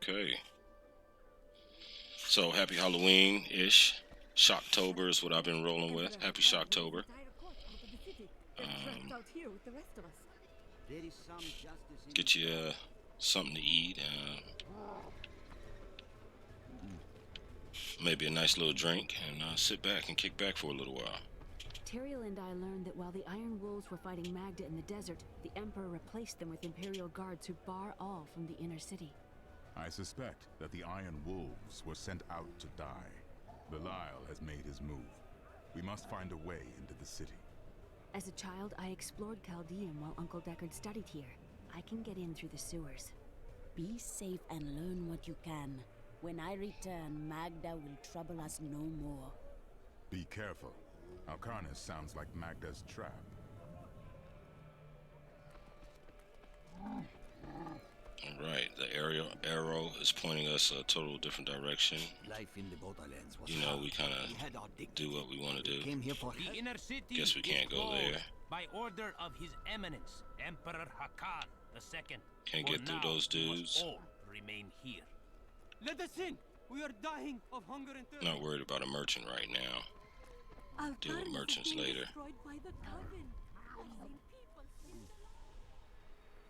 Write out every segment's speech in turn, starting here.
Okay. So happy Halloween-ish. Shocktober is what I've been rolling with. Happy Shocktober. Get you something to eat. Maybe a nice little drink, and sit back and kick back for a little while. Tyrael and I learned that while the Iron Wolves were fighting Magda in the desert, the Emperor replaced them with Imperial guards who bar all from the inner city. I suspect that the Iron Wolves were sent out to die. Belial has made his move. We must find a way into the city. As a child, I explored Chaldean while Uncle Deckard studied here. I can get in through the sewers. Be safe and learn what you can. When I return, Magda will trouble us no more. Be careful. Alcarnus sounds like Magda's trap. Alright, the arrow is pointing us a total different direction. Life in the Borderlands was You know, we kind We had our of dig. do what we want to do. Came here for The help. inner city Guess we can't is go there. closed by order of His Eminence, Emperor Hakan II. Can't For get through now, those we must dudes. all remain here. Let us in! We are dying of hunger and thirst. Not worried about a merchant right now. Deal with merchants later.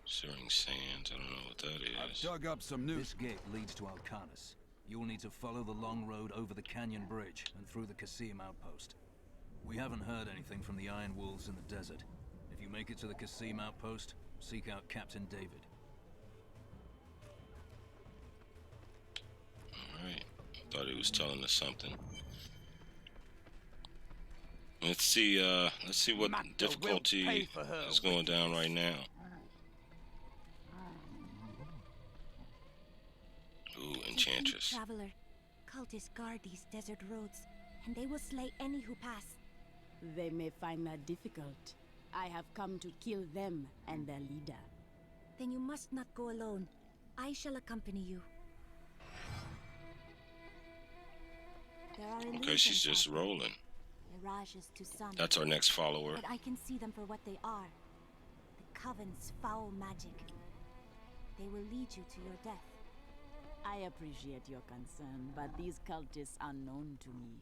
Searing sands, I don't know what that I've is. dug up some new... This gate leads to Alcarnus. You'll need to follow the long road over the canyon bridge and through the Kasim outpost. We haven't heard anything from the Iron Wolves in the desert. If you make it to the Kasim outpost, seek out Captain David. Alright. Thought he was telling us something. Let's see what Magda will difficulty pay for her is going down right now. Ooh, Enchantress. Traveler, cultists guard these desert roads, and they will slay any who pass. They may find that difficult. I have come to kill them and their leader. Then you must not go alone. I shall accompany you. There are Okay, she's illusions just out there. rolling. Mirages to some. That's our next follower. But I can see them for what they are. The Coven's foul magic. They will lead you to your death. I appreciate your concern, but these cultists are known to me.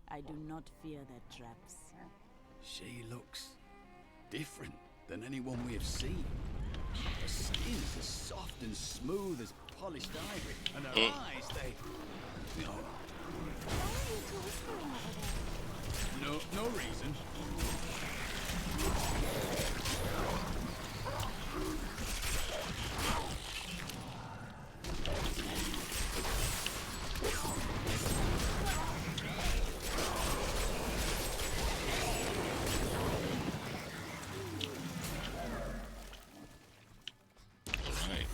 I do not fear their traps. She looks different than anyone we have seen. Her skin is as soft and smooth as polished ivory, and her eyes, they... Oh, Why are you two whispering over there? no reason. Alright.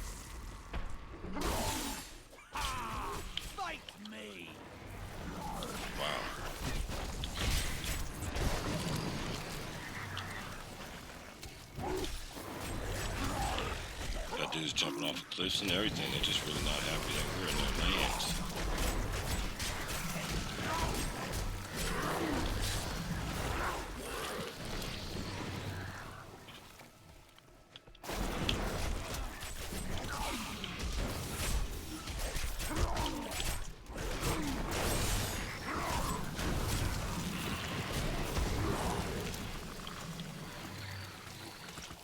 Fight me! Wow. Got dudes jumping off of cliffs and everything. They're just really not happy that we're in their lands.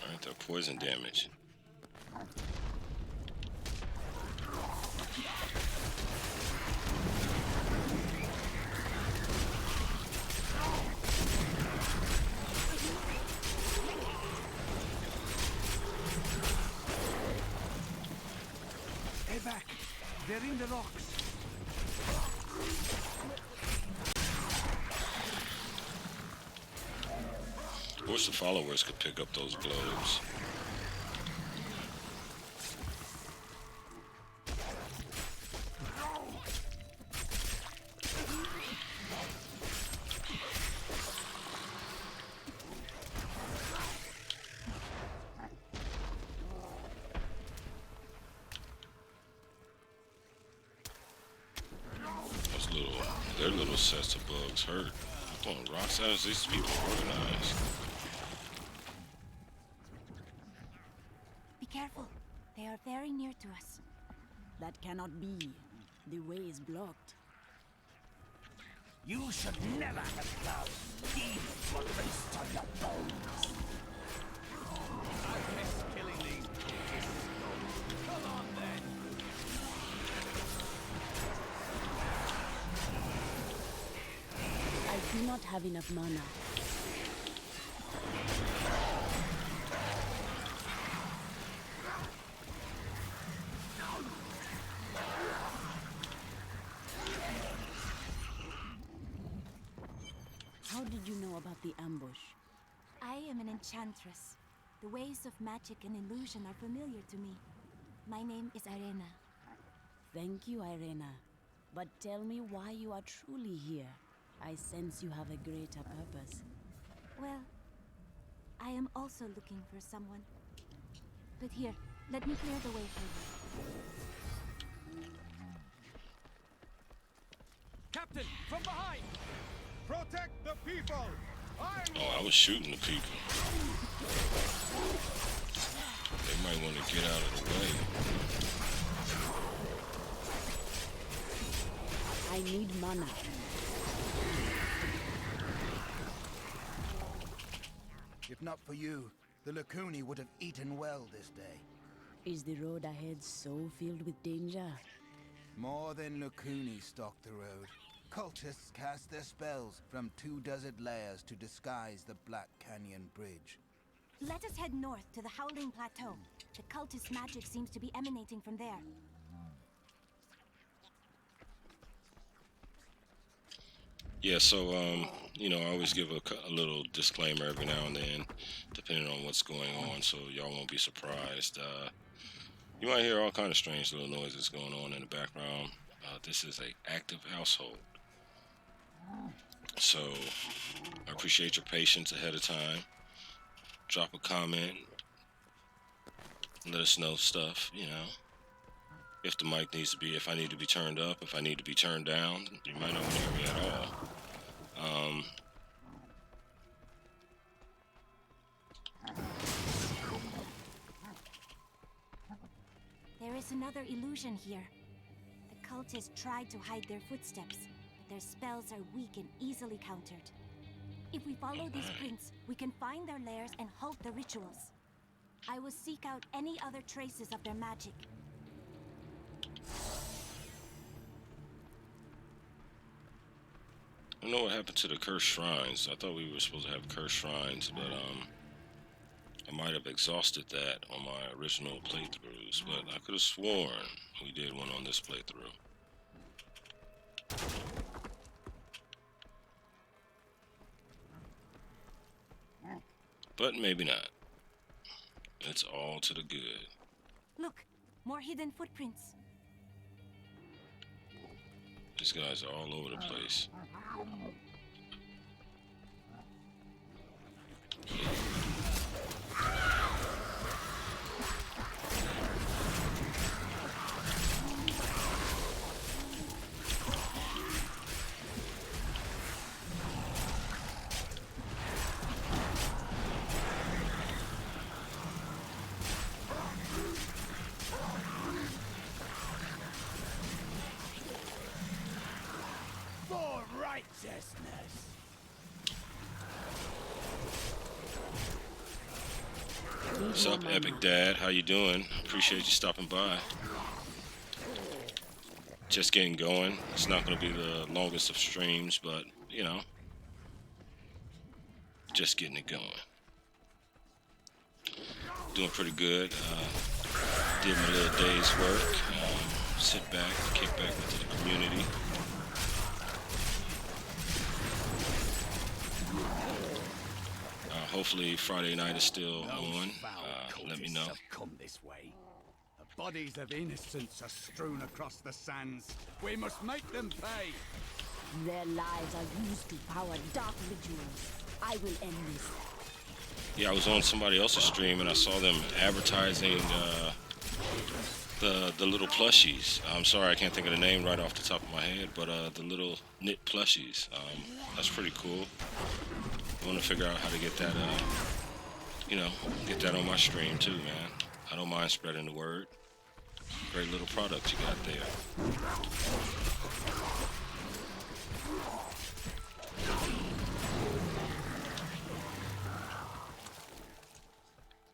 Alright, they're poison damage. Stay back! They're in the rocks! I wish the followers could pick up those globes. Their little sets of bugs hurt. Throwing rocks at us, these people are organized. Be careful. They are very near to us. That cannot be. The way is blocked. You should never have come. These were based on your bones. I miss killing these cultists. Come on then. I do not have enough mana. How did you know about the ambush? I am an enchantress. The ways of magic and illusion are familiar to me. My name is Irena. Thank you, Irena. But tell me why you are truly here. I sense you have a greater purpose. Well, I am also looking for someone. But here, let me clear the way for you. Captain, from behind! Protect the people! Oh, I was shooting the people. They might want to get out of the way. I need mana. If not for you, the Lacuni would have eaten well this day. Is the road ahead so filled with danger? More than Lacuni stalk the road. Cultists cast their spells from 2 desert layers to disguise the Black Canyon Bridge. Let us head north to the Howling Plateau. The cultist magic seems to be emanating from there. Yeah, so, you know, I always give a little disclaimer every now and then, depending on what's going on, so y'all won't be surprised. You might hear all kind of strange little noises going on in the background. This is an active household. So, I appreciate your patience ahead of time. Drop a comment. Let us know stuff, you know. If the mic needs to be, if I need to be turned up, if I need to be turned down, you might not hear me at all. There is another illusion here. The cultists tried to hide their footsteps, but their spells are weak and easily countered. If we follow these prints, we can find their lairs and halt the rituals. I will seek out any other traces of their magic. I don't know what happened to the cursed shrines. I thought we were supposed to have cursed shrines, but I might have exhausted that on my original playthroughs, but I could have sworn we did one on this playthrough. But maybe not. It's all to the good. Look, more hidden footprints. These guys are all over the place. For righteousness! What's up, Epic Dad? How you doing? Appreciate you stopping by. Just getting going. It's not going to be the longest of streams, but, you know, just getting it going. Doing pretty good. Did my little day's work. Sit back, kick back into the community. Hopefully Friday night is still on. Let me know. Come this way. The bodies of innocents are strewn across the sands. We must make them pay. Their lives are used to power dark rituals. I will end this. Yeah, I was on somebody else's stream and I saw them advertising the little plushies. I'm sorry, I can't think of the name right off the top of my head, but the little knit plushies. That's pretty cool. I want to figure out how to get that, you know, get that on my stream too, man. I don't mind spreading the word. Great little product you got there.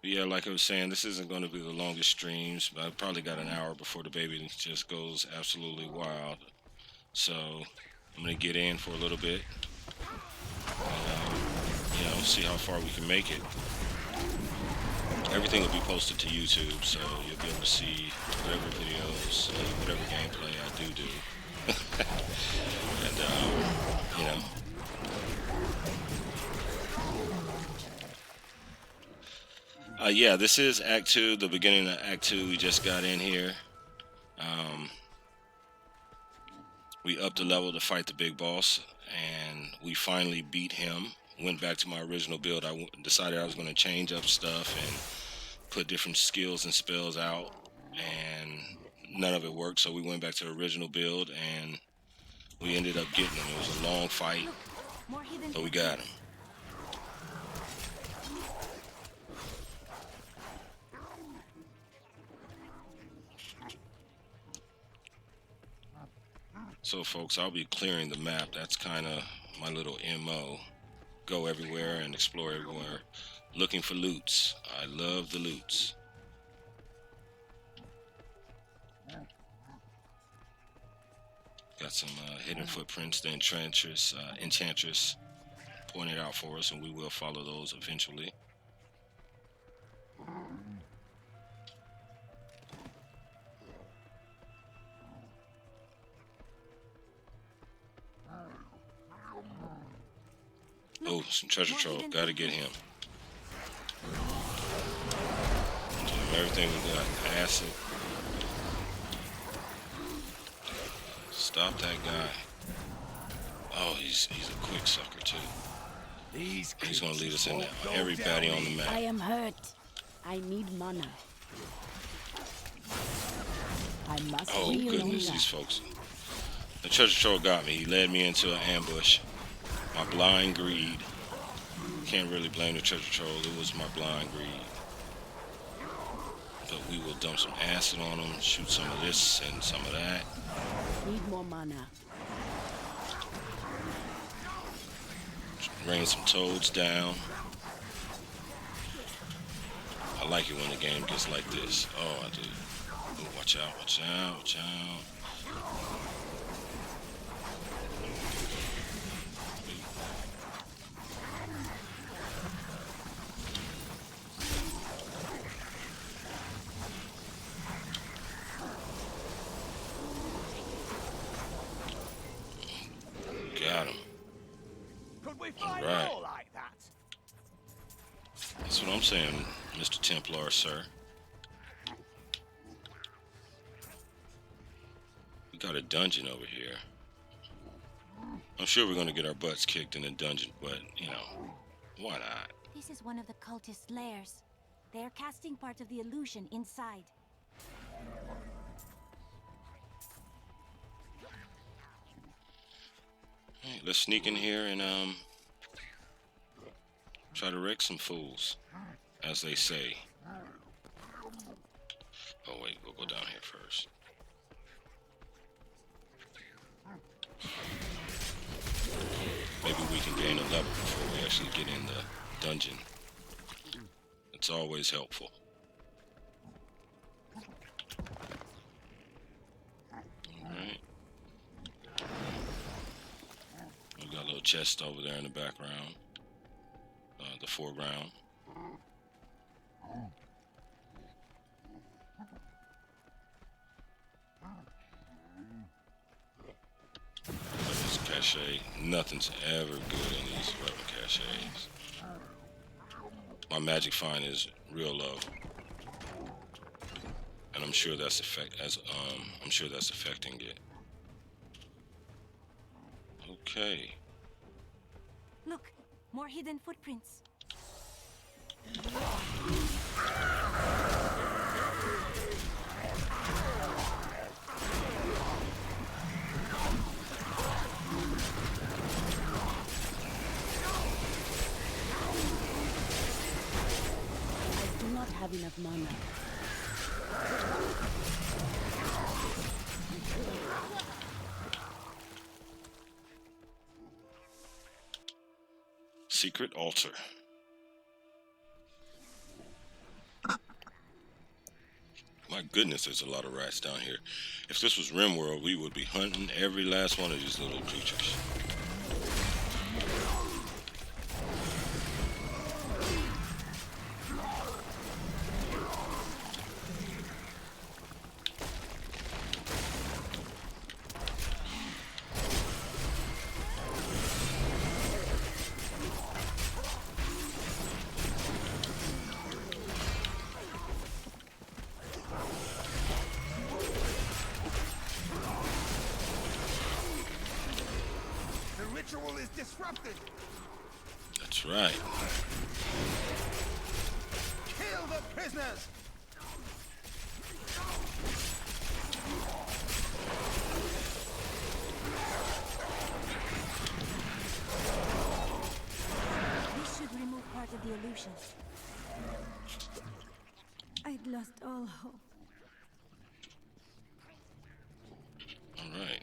But yeah, like I was saying, this isn't going to be the longest streams, but I've probably got an hour before the baby just goes absolutely wild. So I'm going to get in for a little bit and, see how far we can make it. Everything will be posted to YouTube, so you'll be able to see whatever videos, whatever gameplay I do. And, yeah, this is Act 2, the beginning of Act 2. We just got in here. We upped the level to fight the big boss, and we finally beat him. Went back to my original build. I decided I was going to change up stuff and put different skills and spells out, and none of it worked, so we went back to the original build, and we ended up getting him. It was a long fight, but we got him. So folks, I'll be clearing the map. That's kind of my little MO. Go everywhere and explore everywhere, looking for loots. I love the loots. Got some hidden footprints. The enchantress pointed out for us, and we will follow those eventually. Oh, some treasure trove. Gotta get him. Everything we got. Acid. Stop that guy. Oh, he's a quick sucker too. He's gonna lead us into everybody on the map. I am hurt. I need mana. I must. Oh goodness, these folks. The treasure trove got me. He led me into an ambush. My blind greed. Can't really blame the treasure trove. It was my blind greed. But we will dump some acid on him, shoot some of this and some of that. Need more mana. Rain some toads down. I like it when the game gets like this. Oh, I do. Ooh, watch out, watch out, watch out. Got him. Could we find Right. more like that? That's what I'm saying, Mr. Templar, sir. We got a dungeon over here. I'm sure we're going to get our butts kicked in the dungeon, but, why not? This is one of the cultist lairs. They are casting part of the illusion inside. Hey, let's sneak in here and try to wreck some fools, as they say. Oh wait, we'll go down here first. Maybe we can gain a level before we actually get in the dungeon. It's always helpful. Alright. We got a little chest over there in the background. The foreground. Weapons cache. Nothing's ever good in these weapon caches. My magic find is real low, and I'm sure that's affecting it. Okay. Look, more hidden footprints. I do not have enough mana. secret altar. My goodness, there's a lot of rats down here. If this was RimWorld, we would be hunting every last one of these little creatures. Ritual is disrupted. That's right. Kill the prisoners. This should remove part of the illusion. I'd lost all hope. All right.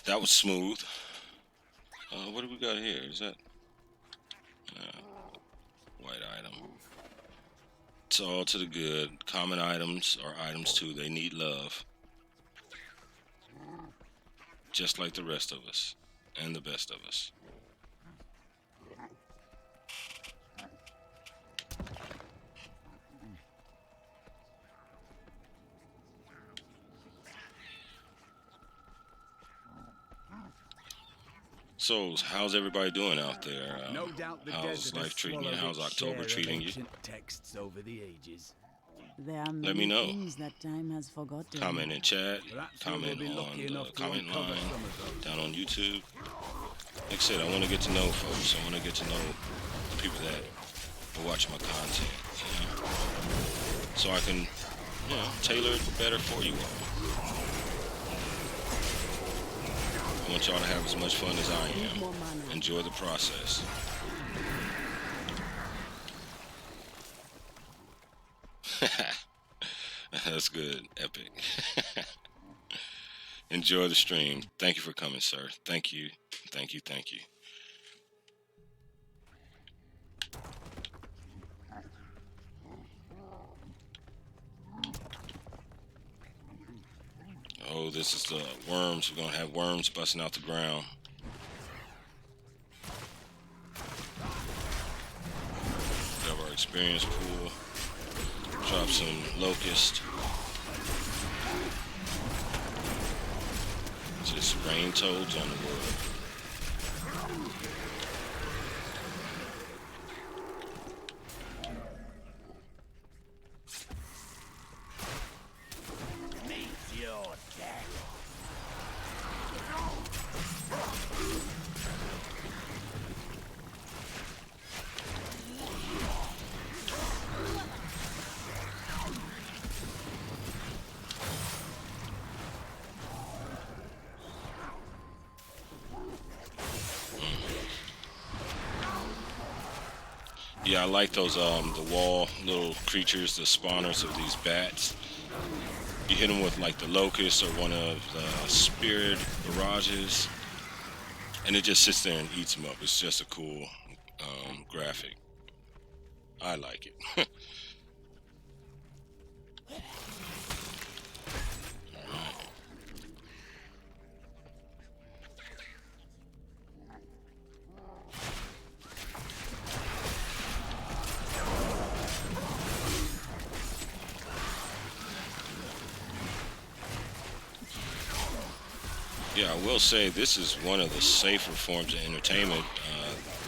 That was smooth. What do we got here? Is that white item? It's all to the good. Common items are items too. They need love, just like the rest of us and the best of us. So, how's everybody doing out there? No doubt the how's desert life has treating you? swallowed How's its October share of treating you? ancient texts over the ages. There are Let me many know. things that time has forgotten. Comment in chat, Perhaps comment we will be on lucky the enough to comment uncover line, some of those. down on YouTube. Like I said, I want to get to know folks. I want to get to know the people that are watching my content, you know? So I can, you know, tailor it better for you all. I want y'all to have as much fun as I am. Enjoy the process. That's good, epic. Enjoy the stream. Thank you for coming, sir. Thank you. Thank you. Thank you. Oh, this is the worms. We're going to have worms busting out the ground. We have our experience pool. Drop some locust. Just rain toads on the world. Meet your death. Yeah, I like those the wall little creatures, the spawners of these bats. You hit them with like the locust or one of the spirit barrages, and it just sits there and eats them up. It's just a cool graphic. I like it. Yeah, I will say this is one of the safer forms of entertainment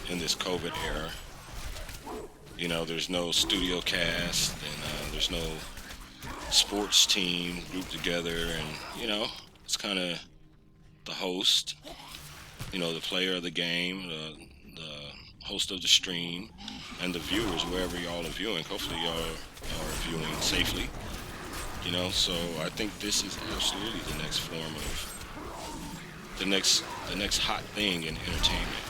in this COVID era. You know, there's no studio cast and there's no sports team grouped together, and you know, it's kind of the host, you know, the player of the game, the host of the stream, and the viewers, wherever y'all are viewing. Hopefully y'all are viewing safely, you know. So I think this is absolutely the next form of the next hot thing in entertainment.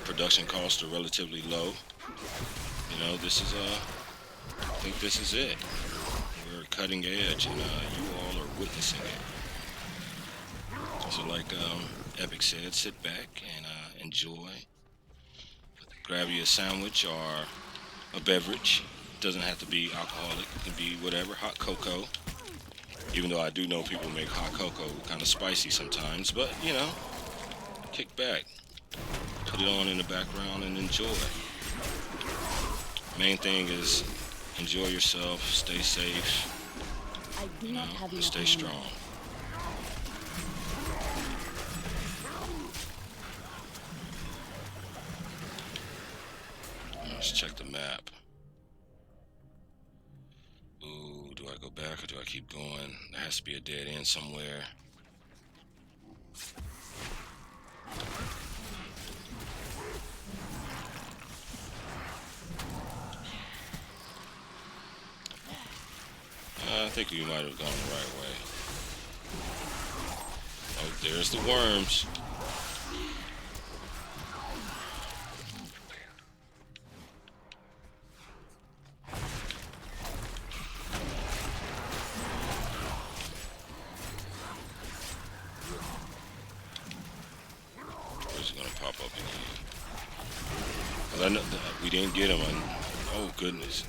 Production costs are relatively low. You know, this is I think this is it. We're cutting edge, and you all are witnessing it. So like Epic said, sit back and enjoy. Grab you a sandwich or a beverage. Doesn't have to be alcoholic. It can be whatever. Hot cocoa. Even though I do know people make hot cocoa kind of spicy sometimes, but you know, kick back, put it on in the background, and enjoy. Main thing is enjoy yourself, stay safe, I do not have enough stay money. strong. Let's check the map. Ooh, do I go back or do I keep going? There has to be a dead end somewhere. I think we might have gone the right way. Oh, there's the worms. Where's it gonna pop up again? 'Cause I know that we didn't get him on. Oh goodness.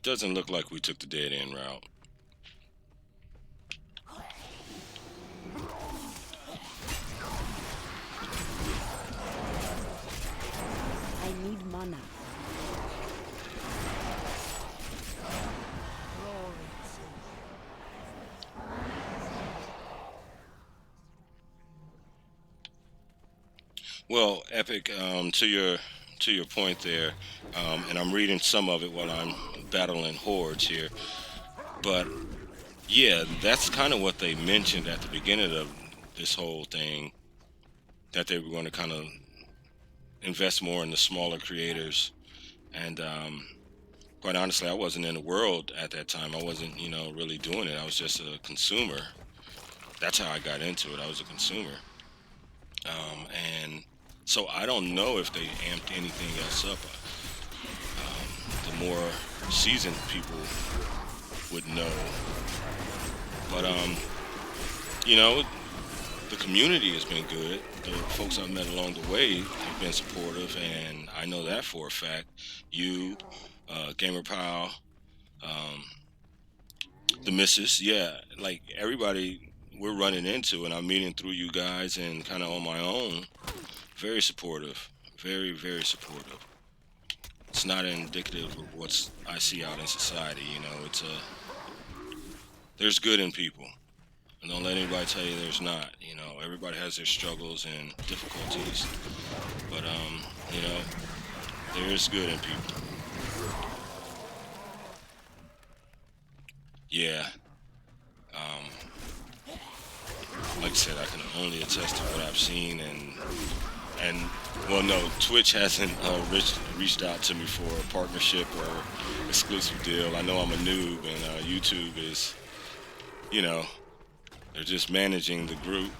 Doesn't look like we took the dead end route. I need mana. Well, Epic, to your point there, and I'm reading some of it while I'm battling hordes here. But yeah, that's kind of what they mentioned at the beginning of this whole thing, that they were going to kind of invest more in the smaller creators. And quite honestly, I wasn't in the world at that time. I wasn't, you know, really doing it. I was just a consumer. That's how I got into it. I was a consumer. And so I don't know if they amped anything else up. The more seasoned people would know. But you know, the community has been good. The folks I've met along the way have been supportive, and I know that for a fact. You, Gamer Pal, the missus, yeah, like everybody we're running into, and I'm meeting through you guys and kind of on my own. Very supportive, very, very supportive. It's not indicative of what I see out in society. You know, it's there's good in people, and don't let anybody tell you there's not. You know, everybody has their struggles and difficulties, but you know, there is good in people. Yeah. Like I said, I can only attest to what I've seen, and well, no, Twitch hasn't reached out to me for a partnership or exclusive deal. I know I'm a noob, and YouTube is, you know, they're just managing the group.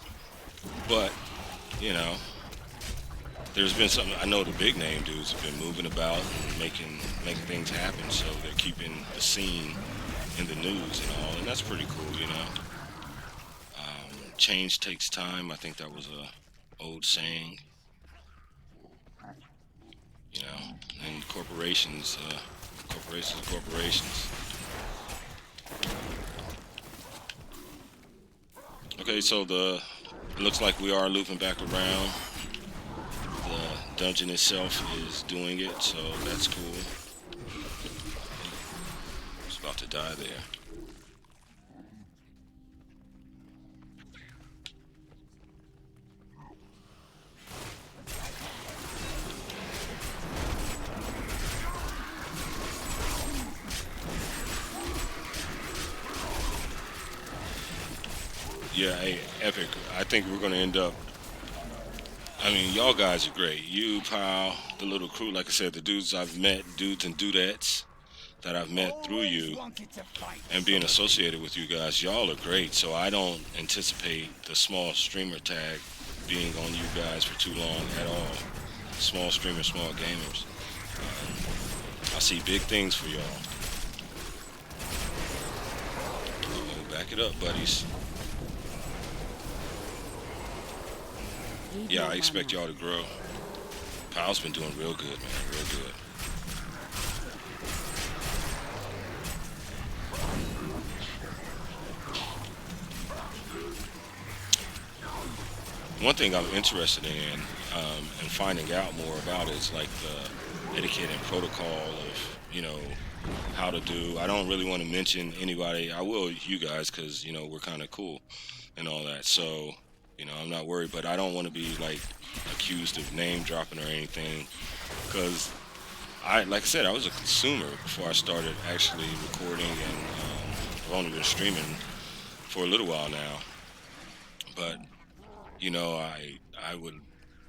But, you know, there's been something. I know the big name dudes have been moving about and making things happen, so they're keeping the scene in the news and all, and that's pretty cool, you know. Change takes time. I think that was a old saying. You know, and corporations are corporations. Okay, so it looks like we are looping back around. The dungeon itself is doing it, so that's cool. It's about to die there. Yeah, hey, Epic, I think we're going to end up, I mean, y'all guys are great. You, Pal, the little crew, like I said, the dudes I've met, dudes and dudettes that I've met through you and being associated with you guys, y'all are great. So I don't anticipate the small streamer tag being on you guys for too long at all. Small streamers, small gamers. I see big things for y'all. Back it up, buddies. Yeah, I expect y'all to grow. Powell's been doing real good, man. Real good. One thing I'm interested in and finding out more about is like the etiquette and protocol of, how to do. I don't really want to mention anybody. I will you guys because, we're kind of cool and all that. So, I'm not worried, but I don't want to be like accused of name dropping or anything because like I said, I was a consumer before I started actually recording and I've only been streaming for a little while now. But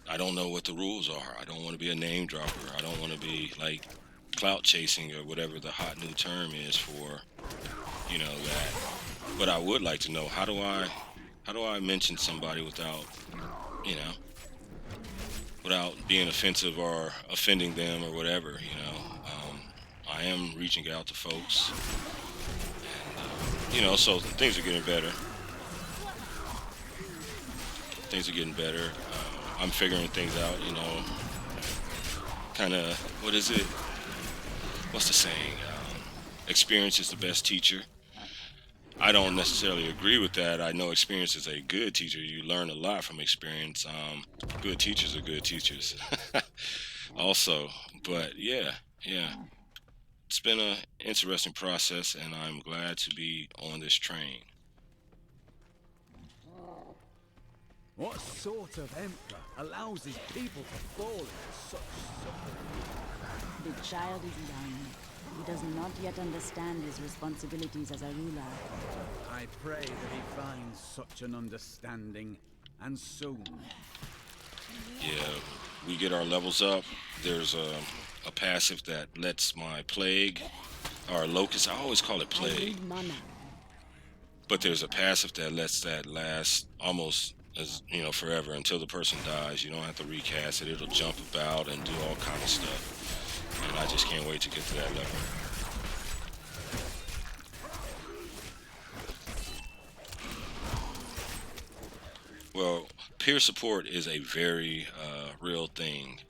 I don't know what the rules are. I don't want to be a name dropper. I don't want to be like clout chasing or whatever the hot new term is for, that. But I would like to know how do I mention somebody without, you know, without being offensive or offending them or whatever, I am reaching out to folks, and, so things are getting better. Things are getting better. I'm figuring things out, kind of, what is it? What's the saying? Experience is the best teacher. I don't necessarily agree with that. I know experience is a good teacher. You learn a lot from experience. Good teachers are good teachers also. But yeah. It's been an interesting process, and I'm glad to be on this train. What sort of emperor allows his people to fall into such suffering? The child is young. He does not yet understand his responsibilities as a ruler. I pray that he finds such an understanding, and soon. Yeah, we get our levels up. There's a passive that lets my plague, or locust, I always call it I plague. need mana. But there's a passive that lets that last almost forever until the person dies. You don't have to recast it. It'll jump about and do all kind of stuff. And I just can't wait to get to that level. Well, peer support is a very real thing.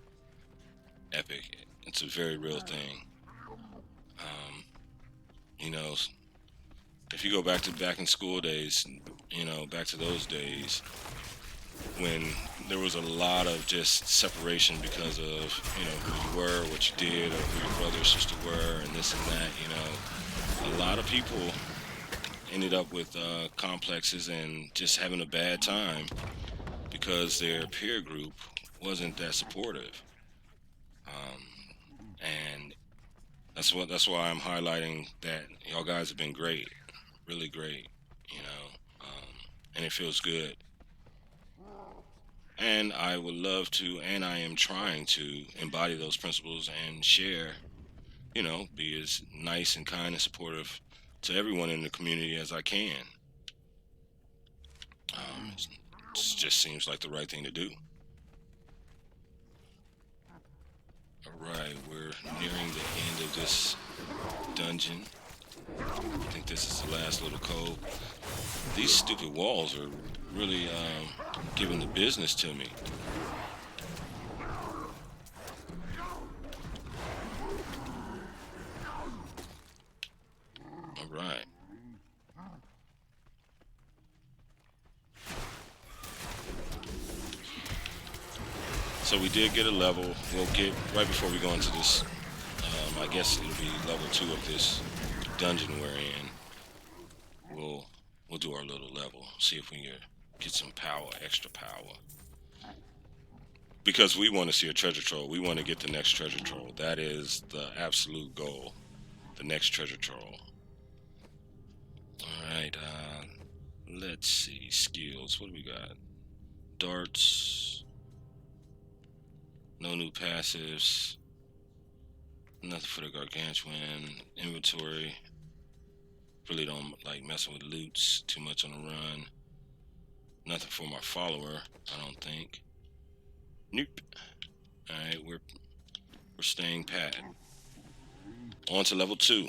Epic. It's a very real thing. If you go back in school days, back to those days when there was a lot of just separation because of, who you were, what you did, or who your brother or sister were, and this and that, a lot of people ended up with complexes and just having a bad time because their peer group wasn't that supportive. And that's why I'm highlighting that y'all guys have been great, really great, and it feels good. And I would love to, and I am trying to embody those principles and share, be as nice and kind and supportive to everyone in the community as I can. It just seems like the right thing to do. Alright, we're nearing the end of this dungeon. I think this is the last little cove. These stupid walls are really giving the business to me. Alright. So we did get a level. We'll get, right before we go into this, I guess it'll be level 2 of this dungeon we're in. We'll do our little level, see if we can get some power, extra power. Because we want to see a treasure trove. We want to get the next treasure trove. That is the absolute goal. The next treasure trove. Alright, let's see. Skills. What do we got? Darts. No new passives. Nothing for the gargantuan. Inventory. Really don't like messing with loots too much on the run. Nothing for my follower, I don't think. Nope. Alright, we're staying pat. On to level 2.